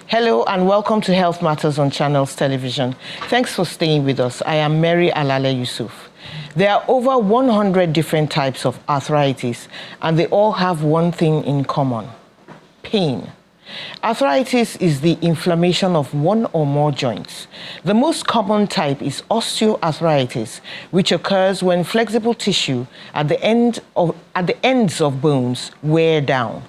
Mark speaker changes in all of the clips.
Speaker 1: Hello and welcome to Health Matters on Channels Television. Thanks for staying with us. I am Mary Alale Yusuf. There are over 100 different types of arthritis, and they all have one thing in common: pain. Arthritis is the inflammation of one or more joints. The most common type is osteoarthritis, which occurs when flexible tissue at the ends of bones wear down.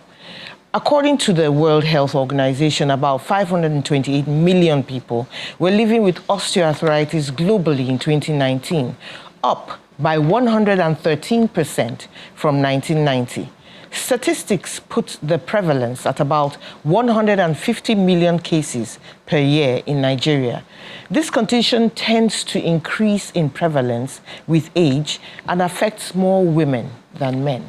Speaker 1: According to the World Health Organization, about 528 million people were living with osteoarthritis globally in 2019, up by 113% from 1990. Statistics put the prevalence at about 150 million cases per year in Nigeria. This condition tends to increase in prevalence with age and affects more women than men.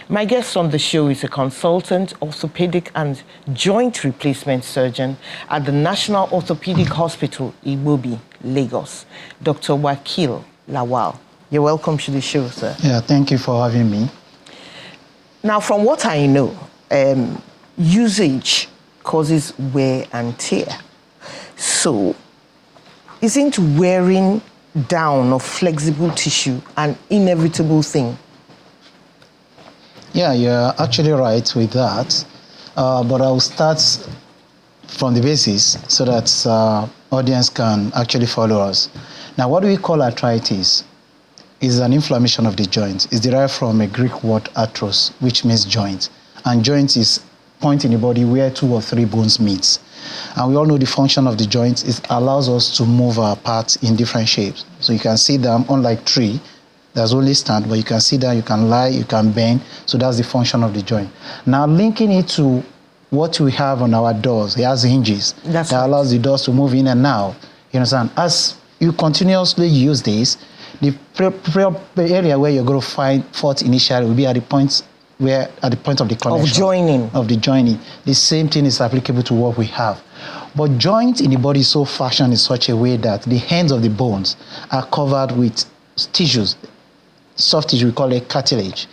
Speaker 1: My guest on the show is a consultant, orthopedic and joint replacement surgeon at the National Orthopaedic Hospital, Igbobi, Lagos, Dr. Wakil Lawal. You're welcome to the show, sir.
Speaker 2: Yeah, thank you for having me.
Speaker 1: Now, from what I know, usage causes wear and tear. So, isn't wearing down of flexible tissue an inevitable thing?
Speaker 2: Yeah, you're actually right with that. But I'll start from the basis so that audience can actually follow us. Now, what do we call arthritis? Is an inflammation of the joint. It's derived from a Greek word arthros, which means joint. And joint is point in the body where 2 or 3 bones meet. And we all know the function of the joint. It allows us to move our parts in different shapes. So you can see them, unlike tree, there's only stand, but you can sit down, you can lie, you can bend. So that's the function of the joint. Now linking it to what we have on our doors, it has hinges that allows the doors to move in and out. You understand? As you continuously use this, the area where you're going to find fault initially will be at the point of the connection. Of the joining. The same thing is applicable to what we have. But joint in the body is so fashioned in such a way that the ends of the bones are covered with tissues. Soft tissue, we call it cartilage.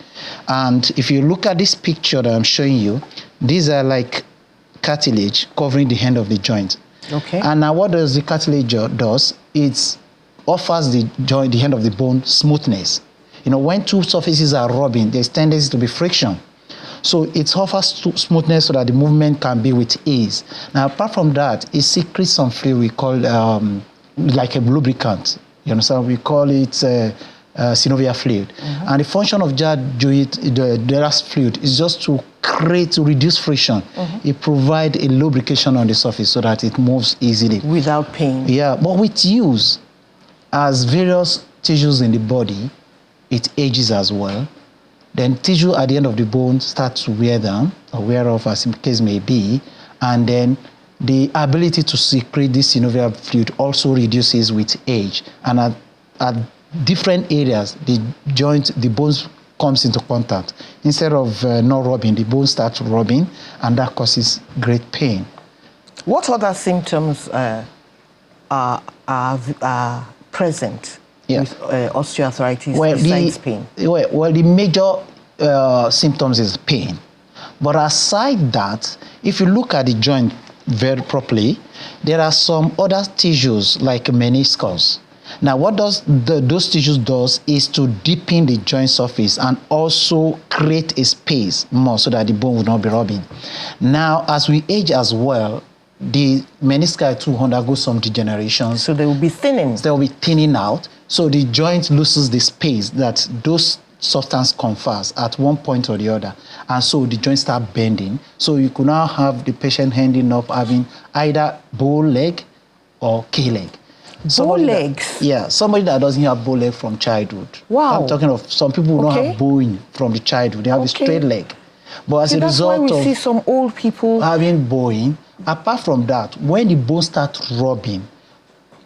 Speaker 2: And if you look at this picture that I'm showing you, these are like cartilage covering the end of the joint.
Speaker 1: Okay.
Speaker 2: And now what does the cartilage does? It offers the joint, the end of the bone, smoothness. You know, when 2 surfaces are rubbing, there's tendency to be friction. So it offers smoothness so that the movement can be with ease. Now, apart from that, it secretes some fluid we call like a lubricant. You understand? We call it synovial fluid. Mm-hmm. And the function of that fluid is just to reduce friction. Mm-hmm. It provides a lubrication on the surface so that it moves easily.
Speaker 1: Without pain. Yeah,
Speaker 2: but with use, as various tissues in the body, it ages as well. Then tissue at the end of the bone starts to wear down, or wear off as the case may be, and then the ability to secrete this synovial fluid also reduces with age. And at different areas, the bones comes into contact. Instead of not rubbing, the bone starts rubbing, and that causes great pain.
Speaker 1: What other symptoms are present with osteoarthritis besides pain?
Speaker 2: Well, the major symptoms is pain. But aside that, if you look at the joint very properly, there are some other tissues like meniscus. Now, what those tissues does is to deepen the joint surface and also create a space more so that the bone will not be rubbing. Now, as we age as well, the menisci too undergo some degeneration.
Speaker 1: So they will be thinning.
Speaker 2: They will be thinning out. So the joint loses the space that those substance confers at one point or the other. And so the joints start bending. So you could now have the patient ending up having either bow leg or K leg.
Speaker 1: Bow legs?
Speaker 2: Somebody that doesn't have bow leg from childhood.
Speaker 1: Wow.
Speaker 2: I'm talking of some people who don't have bowing from the childhood. They have a straight leg. But as a result
Speaker 1: that's why we see some old people
Speaker 2: having bowing. Apart from that, when the bone starts rubbing,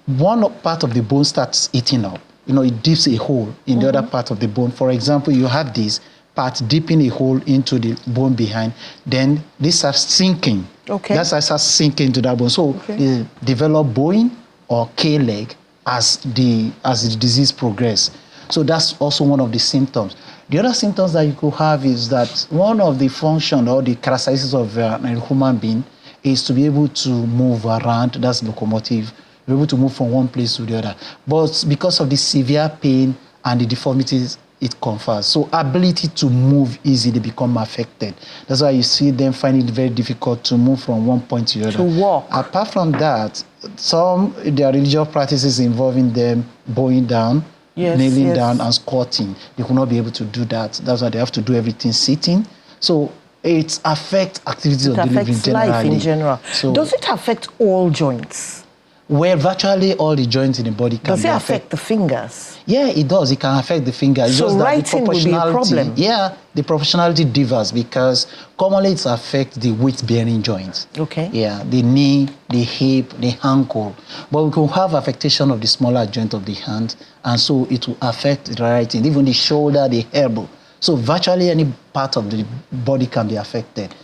Speaker 2: one part of the bone starts eating up. You know, it dips a hole in the other part of the bone. For example, you have this part dipping a hole into the bone behind. Then this starts sinking.
Speaker 1: Okay.
Speaker 2: That starts sinking into that bone. So they develop bowing or K-leg as the disease progresses. So that's also one of the symptoms. The other symptoms that you could have is that one of the function or the characteristics of a human being is to be able to move around. That's locomotive. Be able to move from one place to the other. But because of the severe pain and the deformities it confers, so ability to move easily become affected. That's why you see them finding it very difficult to move from one point to the other.
Speaker 1: To walk.
Speaker 2: Apart from that, there are religious practices involving them bowing down, kneeling down, and squatting. They will not be able to do that. That's why they have to do everything sitting. So it affects activities of daily living generally.
Speaker 1: Life in general.
Speaker 2: So,
Speaker 1: does it affect all joints?
Speaker 2: Well, virtually all the joints in the body can
Speaker 1: Does it affect the fingers?
Speaker 2: Yeah, it does. It can affect the fingers. It's
Speaker 1: so
Speaker 2: just that
Speaker 1: writing will be a problem?
Speaker 2: Yeah, the proportionality differs because commonly it affects the weight-bearing joints.
Speaker 1: Okay.
Speaker 2: Yeah, the knee, the hip, the ankle. But we can have affectation of the smaller joint of the hand, and so it will affect the writing, even the shoulder, the elbow. So virtually any part of the body can be affected.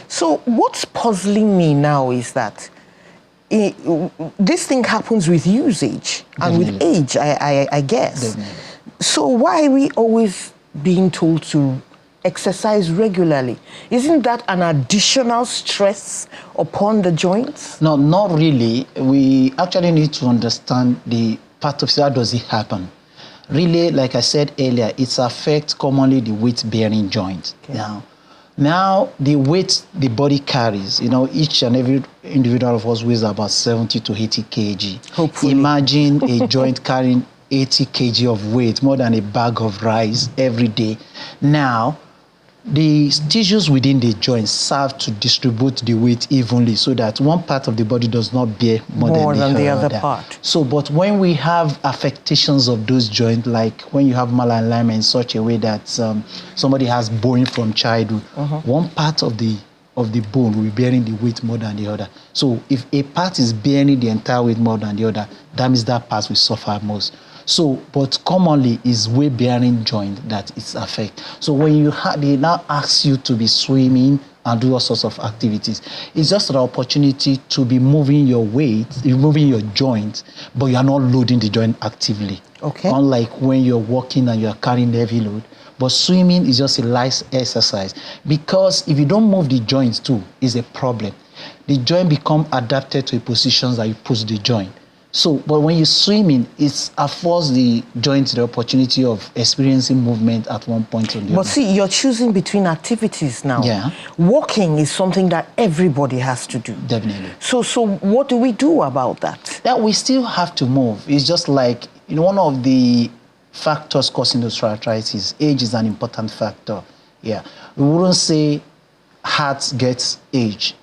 Speaker 2: So
Speaker 1: what's puzzling me now is that this thing happens with usage and with age, I guess.
Speaker 2: Definitely.
Speaker 1: So why are we always being told to exercise regularly? Isn't that an additional stress upon the joints?
Speaker 2: No, not really. We actually need to understand the part of how does it happen. Really, like I said earlier, it affects commonly the weight-bearing joint. Okay. Now, the weight the body carries, each and every individual of us weighs about 70 to 80 kg.
Speaker 1: Hopefully.
Speaker 2: Imagine a joint carrying 80 kg of weight, more than a bag of rice every day. Now, the tissues within the joint serve to distribute the weight evenly so that one part of the body does not bear more than the other part. So, but when we have affectations of those joints, like when you have malalignment in such a way that somebody has bone from childhood, one part of the bone will be bearing the weight more than the other. So, if a part is bearing the entire weight more than the other, that means that part will suffer most. So, but commonly is weight-bearing joint that it's affect. So when they now ask you to be swimming and do all sorts of activities, it's just an opportunity to be moving your weight, moving your joint, but you are not loading the joint actively.
Speaker 1: Okay.
Speaker 2: Unlike when you're walking and you're carrying heavy load. But swimming is just a light exercise because if you don't move the joints too, it's a problem. The joint become adapted to the positions that you put the joint. So, but when you're swimming, it affords the joint the opportunity of experiencing movement at one point or the other.
Speaker 1: But see, you're choosing between activities now.
Speaker 2: Yeah.
Speaker 1: Walking is something that everybody has to do.
Speaker 2: Definitely.
Speaker 1: So what do we do about that?
Speaker 2: That we still have to move. It's just like, one of the factors causing osteoarthritis, age is an important factor. Yeah. We wouldn't say heart gets age.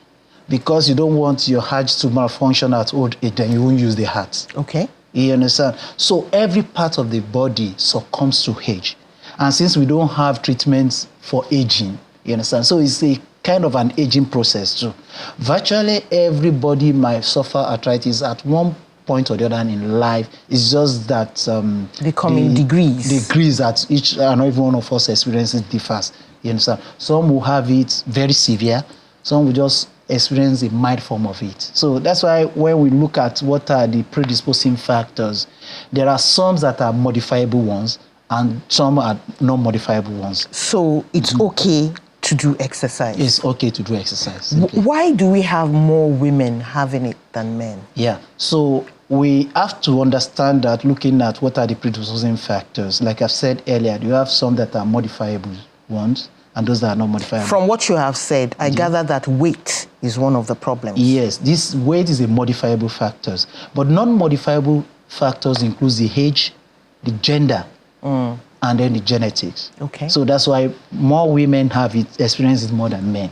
Speaker 2: Because you don't want your heart to malfunction at old age, then you won't use the heart.
Speaker 1: Okay.
Speaker 2: You understand? So every part of the body succumbs to age. And since we don't have treatments for aging, you understand? So it's a kind of an aging process too. Virtually everybody might suffer arthritis at one point or the other in life. It's just that
Speaker 1: they come in degrees.
Speaker 2: Degrees that each and every one of us experiences differs. You understand? Some will have it very severe. Some will just experience a mild form of it. So that's why when we look at what are the predisposing factors, there are some that are modifiable ones and some are non-modifiable ones.
Speaker 1: So it's okay to do exercise?
Speaker 2: It's okay to do exercise.
Speaker 1: Why do we have more women having it than men?
Speaker 2: Yeah, so we have to understand that looking at what are the predisposing factors. Like I've said earlier, you have some that are modifiable ones, and those that are not modifiable.
Speaker 1: From what you have said, I gather that weight is one of the problems.
Speaker 2: Yes, this weight is a modifiable factors. But non-modifiable factors include the age, the gender, and then the genetics.
Speaker 1: Okay.
Speaker 2: So that's why more women experience it more than men.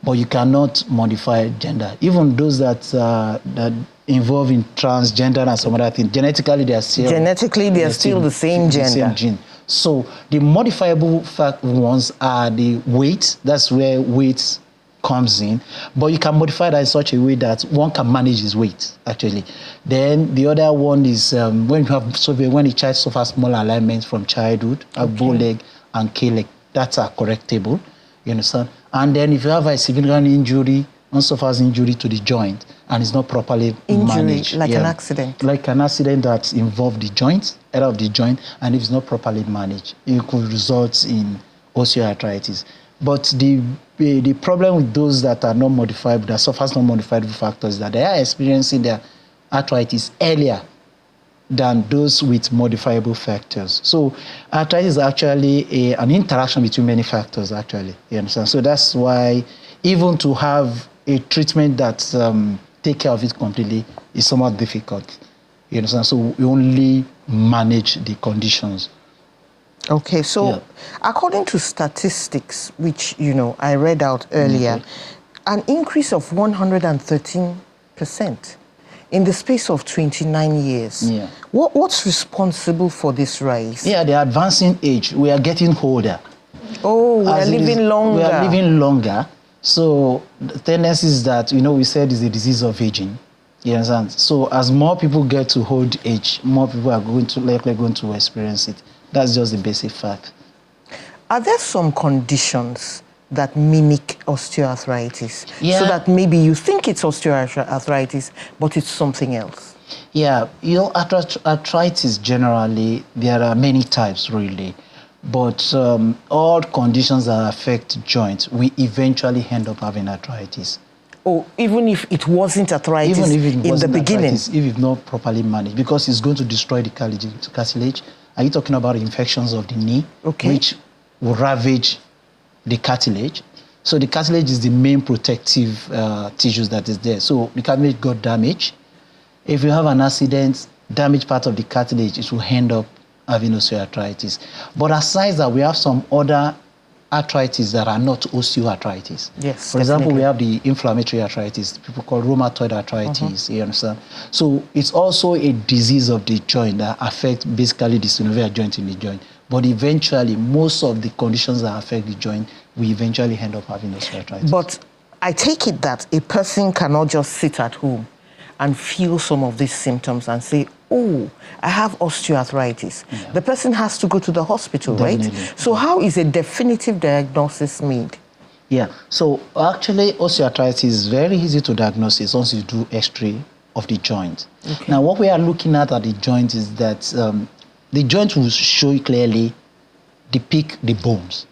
Speaker 2: But you cannot modify gender. Even those that involve in transgender and some other things, genetically they are still...
Speaker 1: Genetically they are still the same gender.
Speaker 2: The same gene. So the modifiable ones are the weight. That's where weight comes in. But you can modify that in such a way that one can manage his weight, actually. Then the other one is when a child suffers small alignments from childhood, a bow leg and K leg, that's are correctable. You understand? And then if you have a significant injury, one suffers injury to the joint and is not properly managed.
Speaker 1: Like an accident.
Speaker 2: Like an accident that involves the joint, error of the joint, and if it's not properly managed, it could result in osteoarthritis. But the problem with those that are not modifiable, that suffers non-modifiable factors, is that they are experiencing their arthritis earlier than those with modifiable factors. So arthritis is actually an interaction between many factors, actually. You understand? So that's why even to have a treatment that take care of it completely is somewhat difficult. You understand? So we only manage the conditions.
Speaker 1: Okay, so according to statistics, which, I read out earlier, an increase of 113% in the space of 29 years.
Speaker 2: Yeah.
Speaker 1: What's responsible for this rise?
Speaker 2: Yeah, the advancing age. We are getting older.
Speaker 1: Oh, we are living longer.
Speaker 2: We are living longer. So the tendency is that, we said it's a disease of aging. You understand? So as more people get to old age, more people are likely going to experience it. That's just the basic fact.
Speaker 1: Are there some conditions that mimic osteoarthritis?
Speaker 2: Yeah.
Speaker 1: So that maybe you think it's osteoarthritis, but it's something else?
Speaker 2: Yeah, arthritis generally, there are many types really. But all conditions that affect joints, we eventually end up having arthritis.
Speaker 1: Oh, even if it wasn't arthritis
Speaker 2: Even if it
Speaker 1: in
Speaker 2: wasn't
Speaker 1: the beginning?
Speaker 2: Arthritis, if it's not properly managed, because it's going to destroy the cartilage. Are you talking about infections of the knee, which will ravage the cartilage? So the cartilage is the main protective tissues that is there. So the cartilage got damaged. If you have an accident, damaged part of the cartilage, it will end up having osteoarthritis. But aside that, we have some other arthritis that are not osteoarthritis.
Speaker 1: Yes,
Speaker 2: For example, we have the inflammatory arthritis, people call rheumatoid arthritis, you understand? So it's also a disease of the joint that affects basically the synovial joint in the joint. But eventually, most of the conditions that affect the joint, we eventually end up having osteoarthritis.
Speaker 1: But I take it that a person cannot just sit at home and feel some of these symptoms and say, oh, I have osteoarthritis. Yeah. The person has to go to the hospital,
Speaker 2: Definitely.
Speaker 1: Right? So how is a definitive diagnosis made?
Speaker 2: Yeah, so actually osteoarthritis is very easy to diagnose once you do X-ray of the joint. Okay. Now what we are looking at the joint is that the joint will show you clearly, depict the bones.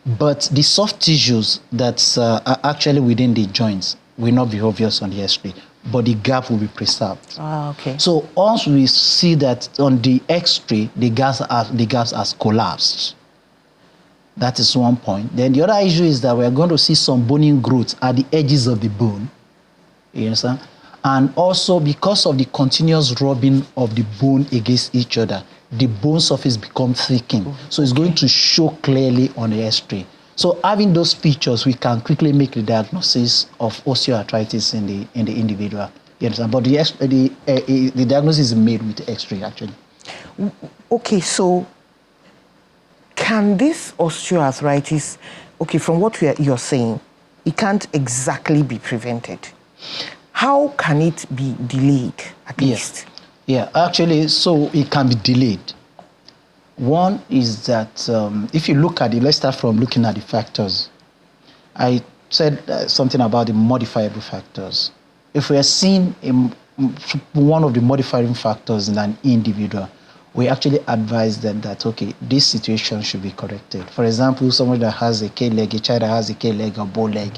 Speaker 2: But the soft tissues that are actually within the joints will not be obvious on the X-ray, but the gap will be preserved.
Speaker 1: Okay.
Speaker 2: So once we see that on the X-ray, the gaps has collapsed. That is one point. Then the other issue is that we are going to see some boning growth at the edges of the bone. You understand? And also because of the continuous rubbing of the bone against each other, the bone surface becomes thickened. So it's going to show clearly on the X-ray. So having those features, we can quickly make the diagnosis of osteoarthritis in the individual. You understand? But the diagnosis is made with X-ray actually.
Speaker 1: Okay, so can this osteoarthritis, from what you're saying, it can't exactly be prevented. How can it be delayed, at least?
Speaker 2: Yeah, actually, so it can be delayed. One is that if you look at it, let's start from looking at the factors. I said something about the modifiable factors. If we are seeing one of the modifying factors in an individual, we actually advise them that, okay, this situation should be corrected. For example, somebody that has a K-leg, a child that has a K-leg or bow leg,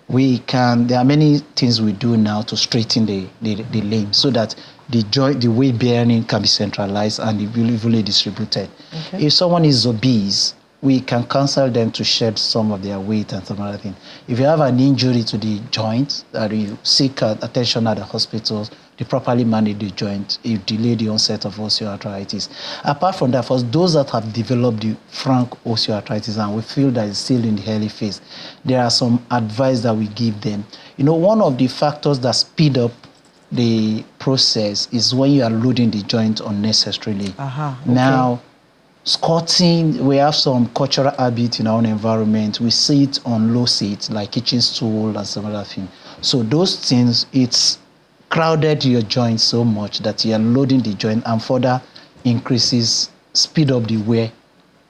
Speaker 2: there are many things we do now to straighten the limb so that the joint, the weight bearing can be centralized and evenly distributed. Okay. If someone is obese, we can counsel them to shed some of their weight and some other things. If you have an injury to the joint, that you seek attention at the hospitals, to properly manage the joint, you delay the onset of osteoarthritis. Apart from that, for those that have developed the frank osteoarthritis and we feel that it's still in the early phase, there are some advice that we give them. One of the factors that speed up the process is when you are loading the joint unnecessarily. Okay. Now, squatting, we have some cultural habit in our own environment. We see it on low seats like kitchen stool and some other thing. So those things, it's crowded your joint so much that you are loading the joint and further speed up the wear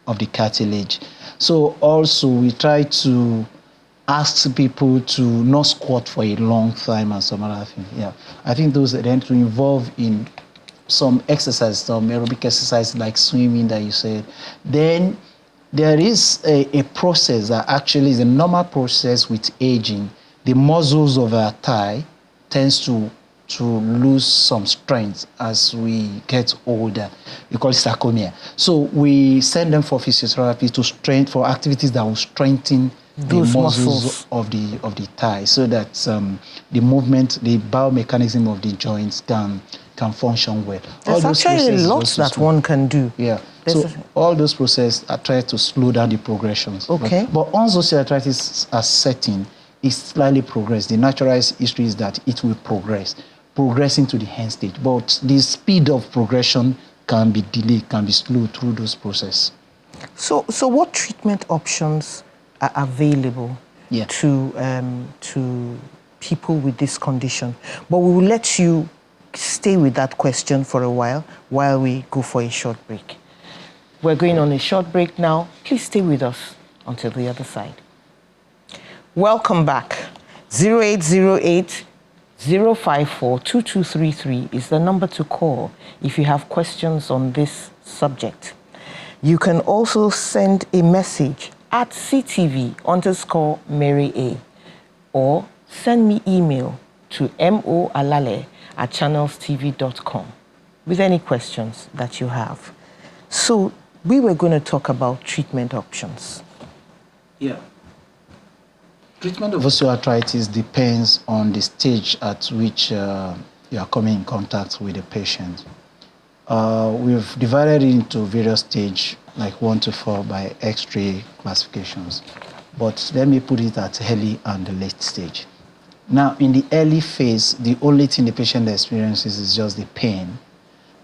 Speaker 2: of the cartilage. So also we try to ask people to not squat for a long time and some other thing. Yeah, I think those then to involve in some exercise, some aerobic exercise like swimming that you said. Then there is a process that actually is a normal process with aging. The muscles of our thigh tends to lose some strength as we get older. We call it sarcomia. So we send them for physiotherapy to strengthen, for activities that will strengthen
Speaker 1: those
Speaker 2: the muscles
Speaker 1: muscles
Speaker 2: of the thigh, so that the movement, the biomechanism of the joints can function well.
Speaker 1: There's actually lots that one can do.
Speaker 2: Yeah. So all those processes are trying to slow down the progressions.
Speaker 1: Okay.
Speaker 2: But once osteoarthritis are setting, it's slightly progressed. The natural history is that it will progressing to the end stage. But the speed of progression can be delayed, can be slowed through those processes.
Speaker 1: So what treatment options are available to people with this condition? But we will let you stay with that question for a while we go for a short break. We're going on a short break now. Please stay with us until the other side. Welcome back. 0808 054 2233 is the number to call if you have questions on this subject. You can also send a message at CTV_Mary A, or send me email to moalale@channelstv.com with any questions that you have. So we were going to talk about treatment options.
Speaker 2: Yeah. Treatment of osteoarthritis depends on the stage at which you are coming in contact with the patient. We've divided it into various stages, like 1 to 4 by X-ray classifications. But let me put it at early and the late stage. Now, in the early phase, the only thing the patient experiences is just the pain,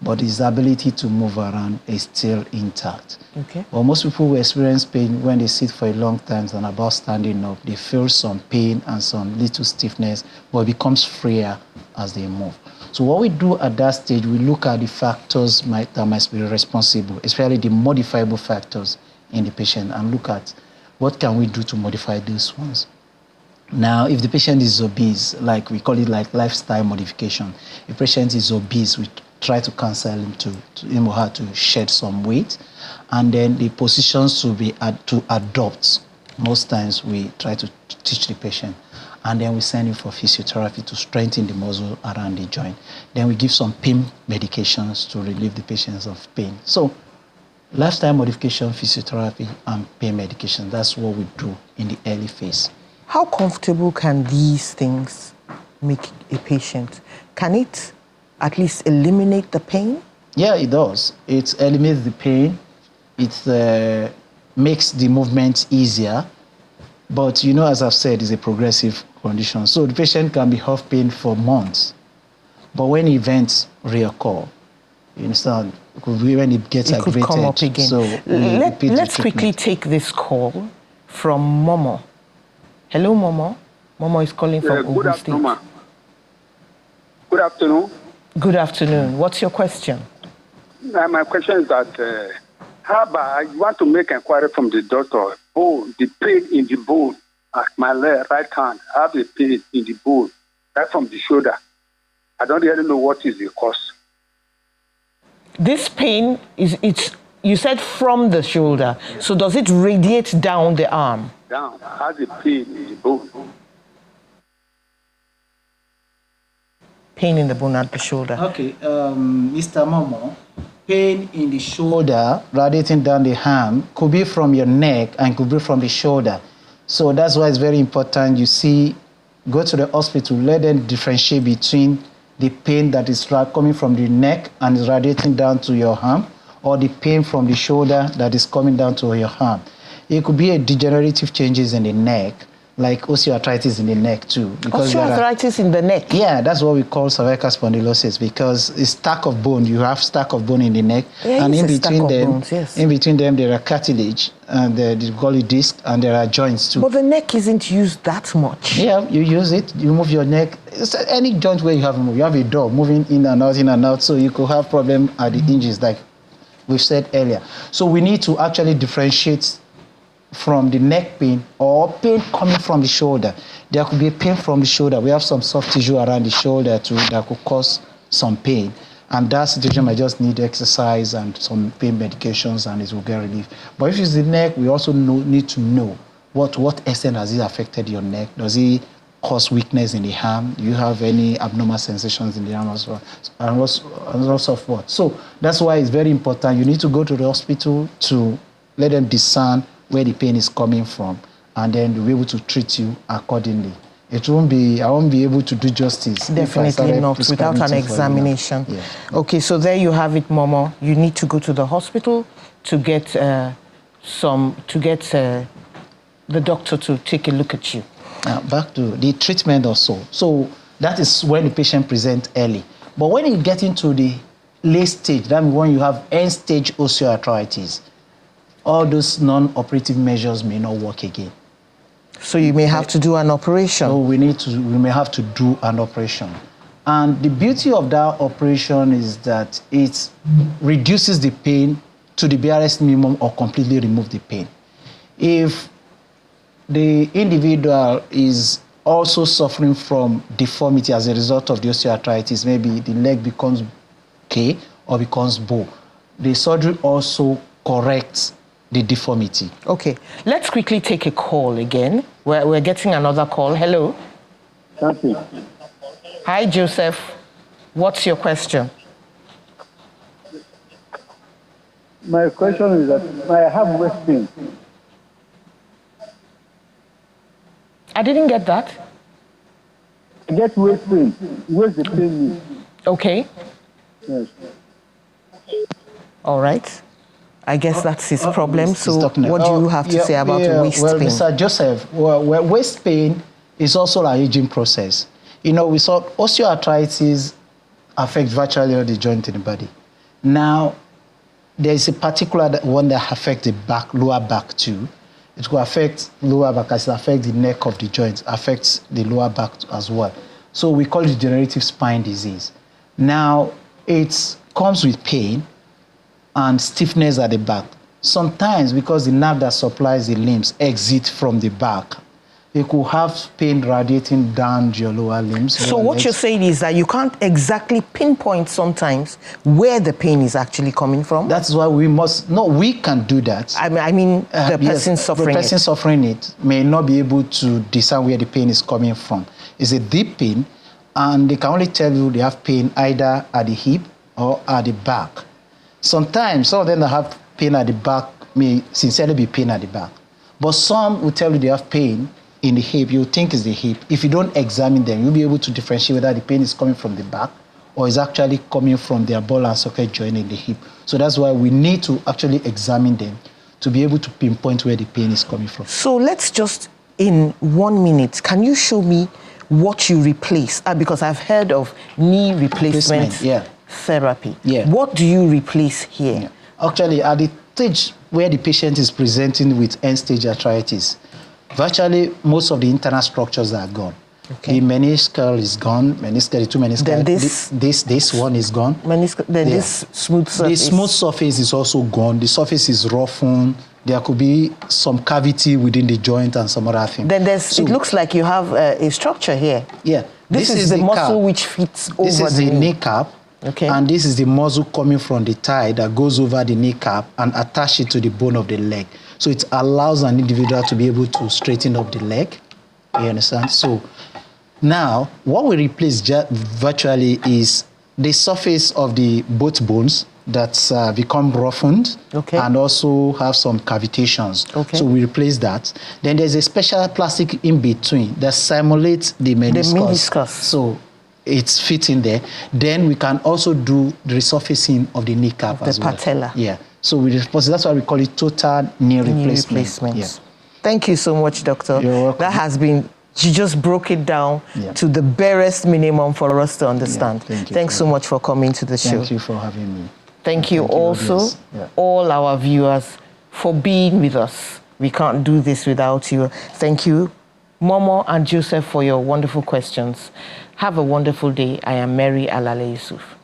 Speaker 2: but his ability to move around is still intact.
Speaker 1: Okay.
Speaker 2: Well, most people who experience pain when they sit for a long time and about standing up, they feel some pain and some little stiffness, but it becomes freer as they move. So what we do at that stage, we look at the factors that might be responsible, especially the modifiable factors in the patient, and look at what can we do to modify those ones. Now, if the patient is obese, like we call it like lifestyle modification, if the patient is obese, we try to counsel him to him or her to shed some weight, and then the positions to adopt. Most times we try to teach the patient, and then we send him for physiotherapy to strengthen the muscle around the joint. Then we give some pain medications to relieve the patients of pain. So lifestyle modification, physiotherapy, and pain medication, that's what we do in the early phase.
Speaker 1: How comfortable can these things make a patient? Can it at least eliminate the pain?
Speaker 2: Yeah, it does. It eliminates the pain. It makes the movement easier. But, you know, as I've said, it's a progressive condition. So the patient can be off pain for months. But when events reoccur, you understand, when it gets aggravated.
Speaker 1: It could come up again.
Speaker 2: So
Speaker 1: let's quickly take this call from Momo. Hello, Momo. Momo is calling from Ogun State.
Speaker 3: Good afternoon.
Speaker 1: Good afternoon. What's your question?
Speaker 3: My question is that how about I want to make inquiry from the doctor. The pain in the bone at my right hand. I have a pain in the bone right from the shoulder. I don't really know what is the cause.
Speaker 1: This pain you said from the shoulder. Yeah. So does it radiate down the arm?
Speaker 3: Down. I have a pain in the bone.
Speaker 1: Pain in the bone at the shoulder.
Speaker 2: Okay, Mr. Momo, pain in the shoulder radiating down the arm could be from your neck and could be from the shoulder. So that's why it's very important go to the hospital, let them differentiate between the pain that is coming from the neck and is radiating down to your arm, or the pain from the shoulder that is coming down to your arm. It could be a degenerative changes in the neck, like osteoarthritis in the neck too.
Speaker 1: Osteoarthritis in the neck?
Speaker 2: Yeah, that's what we call cervical spondylosis, because it's stack of bone. You have stack of bone in the neck, and in between them there are cartilage and the golgi disc, and there are joints too.
Speaker 1: But the neck isn't used that much.
Speaker 2: Yeah, you use it. You move your neck. It's any joint where you have moved. You have a dog moving in and out, so you could have problem at the hinges, like we've said earlier. So we need to actually differentiate from the neck pain or pain coming from the shoulder. There could be pain from the shoulder. We have some soft tissue around the shoulder too that could cause some pain. And that situation might just need exercise and some pain medications, and it will get relief. But if it's the neck, we also need to know what extent has it affected your neck. Does it cause weakness in the arm? Do you have any abnormal sensations in the arm as well? And also so forth. So that's why it's very important. You need to go to the hospital to let them discern where the pain is coming from, and then they'll be able to treat you accordingly. I won't be able to do justice.
Speaker 1: Definitely not, without an examination.
Speaker 2: Yeah.
Speaker 1: Okay, so there you have it, Momo. You need to go to the hospital to get the doctor to take a look at you.
Speaker 2: Now, back to the treatment also. So that is when the patient presents early. But when you get into the late stage, that means when you have end-stage osteoarthritis, all those non-operative measures may not work again.
Speaker 1: So you may have to do an operation.
Speaker 2: So we may have to do an operation. And the beauty of that operation is that it reduces the pain to the barest minimum or completely remove the pain. If the individual is also suffering from deformity as a result of the osteoarthritis, maybe the leg becomes K or becomes bow, the surgery also corrects the deformity.
Speaker 1: Okay, let's quickly take a call again. We're getting another call. Hello.
Speaker 3: Thank you.
Speaker 1: Hi, Joseph. What's your question?
Speaker 3: My question is that I have waist pain.
Speaker 1: I didn't get that.
Speaker 3: I get waist pain. Where's the pain?
Speaker 1: Okay.
Speaker 3: Yes.
Speaker 1: All right. I guess that's his problem. So what do you have to say about waist
Speaker 2: well,
Speaker 1: pain?
Speaker 2: Mr. Joseph, waist pain is also an aging process. You know, we saw osteoarthritis affect virtually all the joints in the body. Now, there is a particular one that affects the back, lower back too. It will affect lower back as it affects the neck of the joint, affects the lower back as well. So we call it degenerative spine disease. Now, it comes with pain and stiffness at the back. Sometimes, because the nerve that supplies the limbs exits from the back, you could have pain radiating down your lower limbs.
Speaker 1: So what you're saying is that you can't exactly pinpoint sometimes where the pain is actually coming from?
Speaker 2: That's why we can do that.
Speaker 1: I mean the person suffering
Speaker 2: The person suffering it may not be able to discern where the pain is coming from. It's a deep pain, and they can only tell you they have pain either at the hip or at the back. Sometimes some of them that have pain at the back may sincerely be pain at the back. But some will tell you they have pain in the hip. You think it's the hip. If you don't examine them, you'll be able to differentiate whether the pain is coming from the back or is actually coming from their ball and socket joint in the hip. So that's why we need to actually examine them to be able to pinpoint where the pain is coming from.
Speaker 1: So let's just, in 1 minute, can you show me what you replace? Because I've heard of knee replacement therapy.
Speaker 2: Yeah.
Speaker 1: What do you replace here?
Speaker 2: Yeah. Actually, at the stage where the patient is presenting with end-stage arthritis, virtually most of the internal structures are gone.
Speaker 1: Okay.
Speaker 2: The meniscal is gone. The two meniscal.
Speaker 1: Then
Speaker 2: this one is gone.
Speaker 1: This smooth surface.
Speaker 2: The smooth surface is also gone. The surface is roughened. There could be some cavity within the joint and some other things.
Speaker 1: Then it looks like you have a structure here.
Speaker 2: Yeah.
Speaker 1: This is the muscle which fits over the knee.
Speaker 2: This is the kneecap.
Speaker 1: Okay.
Speaker 2: And this is the muscle coming from the thigh that goes over the kneecap and attach it to the bone of the leg. So it allows an individual to be able to straighten up the leg. You understand? So now, what we replace virtually is the surface of the both bones that's become roughened and also have some cavitations. Okay. So we replace that. Then there's a special plastic in between that simulates the meniscus. So it's fitting there. Then we can also do the resurfacing of the kneecap as well. The
Speaker 1: patella.
Speaker 2: Yeah. So that's why we call it total knee replacement. Yeah.
Speaker 1: Thank you so much, Doctor.
Speaker 2: You're welcome.
Speaker 1: That has been, you just broke it down to the barest minimum for us to understand.
Speaker 2: Yeah,
Speaker 1: Thanks so much for coming to the show.
Speaker 2: Thank you for having me.
Speaker 1: Thank you also, all our viewers, for being with us. We can't do this without you. Thank you, Momo and Joseph, for your wonderful questions. Have a wonderful day. I am Mary Alale Yusuf.